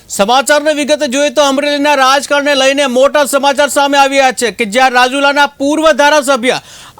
સમાચારની વિગત જોઈએ તો અમરેલીના રાજકારણને લઈને મોટા સમાચાર સામે આવ્યા છે કે જ્યાં રાજુલાના પૂર્વ ધારાસભ્ય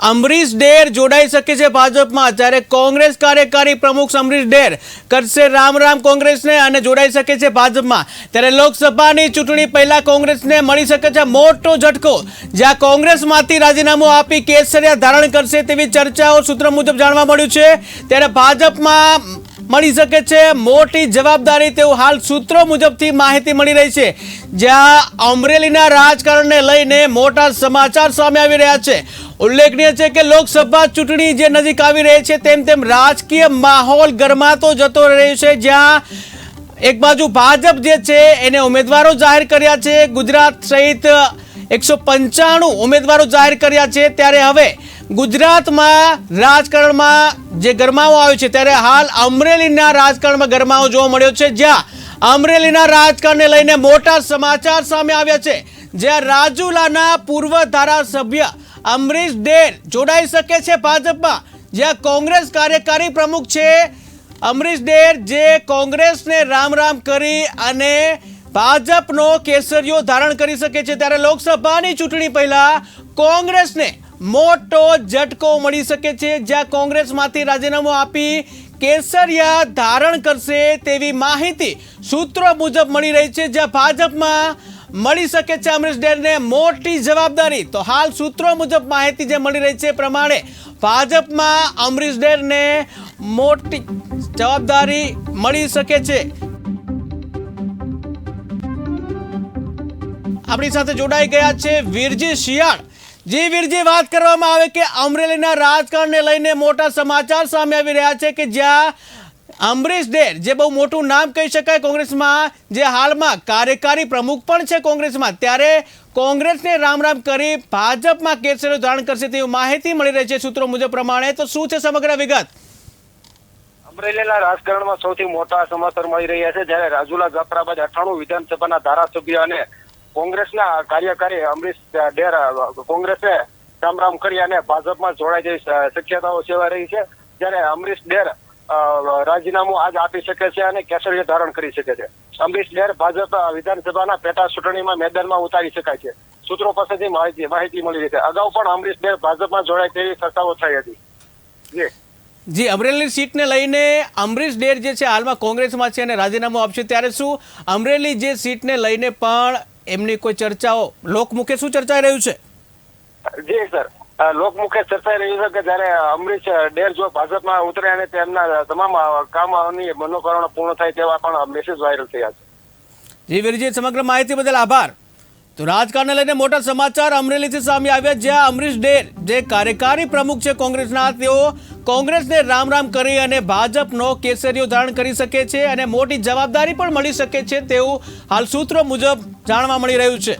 અમરીશ ડેર જોડાઈ શકે છે ભાજપમાં, ત્યારે કોંગ્રેસ કાર્યકારી પ્રમુખ અમરીશ ડેર કરશે રામ રામ કોંગ્રેસને અને જોડાઈ શકે છે ભાજપમાં। ત્યારે લોકસભાની ચૂંટણી પહેલા કોંગ્રેસને મળી શકે છે મોટો ઝટકો, જ્યાં કોંગ્રેસમાંથી રાજીનામું આપી કેસરિયા ધારણ કરશે તેવી ચર્ચાઓ સૂત્રો મુજબ જાણવા મળ્યું છે। ત્યારે ભાજપમાં મળી શકે છે મોટી જવાબદારી તેવું હાલ સૂત્રો મુજબથી માહિતી મળી રહી છે, જ્યાં અમરેલીના રાજકારણને લઈને મોટા સમાચાર સામે આવી રહ્યા છે। ઉલ્લેખનીય છે કે લોકસભા ચૂંટણી જે નજીક આવી રહી છે તેમ તેમ રાજકીય માહોલ ગરમાતો જતો રહ્યો છે, જ્યાં એક બાજુ ભાજપ જે છે એને ઉમેદવારો જાહેર કર્યા છે, ગુજરાત સહિત 195 ઉમેદવારો જાહેર કર્યા છે। ત્યારે હવે ગુજરાતમાં રાજકારણમાં જે ગરમાવો આવ્યો છે ત્યારે હાલ અમરેલીના રાજકારણમાં ગરમાવો જોવા મળ્યો છે, જ્યાં અમરેલીના રાજકારણને લઈને મોટા સમાચાર સામે આવ્યા છે, જ્યાં રાજુલાના પૂર્વ ધારાસભ્ય અમરીશ ડેર જોડાઈ શકે છે ભાજપમાં, જ્યાં કોંગ્રેસ કાર્યકારી પ્રમુખ છે અમરીશ ડેર જે કોંગ્રેસને રામ રામ કરી અને ભાજપનો કેસરિયો ધારણ કરી શકે છે। ત્યારે લોકસભાની ચૂંટણી પહેલા કોંગ્રેસને મોટો ઝટકો મળી શકે છે, જ્યાં કોંગ્રેસમાંથી રાજીનામું આપી કેસરિયા ધારણ કરશે તેવી માહિતી સૂત્રો મુજબ મળી રહી છે, જ્યાં ભાજપમાં મળી શકે છે અમરીશ ડેરને મોટી જવાબદારી। તો હાલ સૂત્રો મુજબ માહિતી જે મળી રહી છે પ્રમાણે ભાજપમાં અમરીશ ડેરને મોટી જવાબદારી મળી શકે છે। આપણી સાથે જોડાઈ ગયા છે વીરજી શિયાળ। જી વીરજી, વાત કરવામાં આવે કે અમરેલીના રાજકારણને લઈને મોટા સમાચાર સામે આવી રહ્યા છે કે જ્યાં અમરીશ ડેર જે બહુ મોટું નામ કહી શકાય કોંગ્રેસમાં, જે હાલમાં કાર્યકારી પ્રમુખ પણ છે કોંગ્રેસમાં, ત્યારે કોંગ્રેસને રામ રામ કરી ભાજપમાં કેસરિયો ધારણ કરશે તેવી માહિતી મળી રહી છે સૂત્રો મુજબ પ્રમાણે। તો શું છે સમગ્ર વિગત? અમરેલીના રાજકારણમાં સૌથી મોટા સમાચાર મળી રહ્યા છે, જ્યારે રાજુલા જાફરાબાદ 98 વિધાનસભાના ધારાસભ્ય અને કોંગ્રેસના કાર્યકારી અમરીશ ડેર કોંગ્રેસે રામ રામ કરી અને ભાજપમાં જોડાઈ જઈ શક્યતાઓ સેવાઈ રહી છે। જ્યારે અમરીશ ડેર રાજીનામું આજ આપી શકે છે અને કેસરિયો ધારણ કરી શકે છે। અમરીશ ડેર ભાજપ વિધાનસભાના પેટા ચૂંટણીમાં મેદાનમાં ઉતારી શકાય છે, સૂત્રો પાસેથી માહિતી મળી રહી છે। અગાઉ પણ અમરીશ ડેર ભાજપમાં જોડાય તેવી ચર્ચાઓ થઈ હતી। જી, અમરેલી સીટને લઈને અમરીશ ડેર જે છે હાલમાં કોંગ્રેસમાં છે અને રાજીનામું આપશે, ત્યારે શું અમરેલી જે સીટને લઈને પણ એમની કોઈ ચર્ચાઓ લોકમુખે શું ચર્ચાઈ રહ્યું છે? જી સર, લોકમુખે ચર્ચાઈ રહ્યું છે કે જયારે અમરીશ ડેર જો ભાજપમાં ઉતરે અને તેમના તમામ કામોની મનોકામના પૂર્ણ થાય તેવા પણ મેસેજ વાયરલ થયા છે। જી વીરજી, સમગ્ર માહિતી બદલ આભાર। તો રાજકારણને લઈને મોટા સમાચાર અમરેલીથી સામે આવ્યા, જ્યાં અમરીશ ડેર જે કાર્યકારી પ્રમુખ છે કોંગ્રેસના, તેઓ કોંગ્રેસને રામ રામ કરી અને ભાજપનો કેસરિયો ધારણ કરી શકે છે અને મોટી જવાબદારી પણ મળી શકે છે તેવું હાલ સૂત્રો મુજબ જાણવા મળી રહ્યું છે।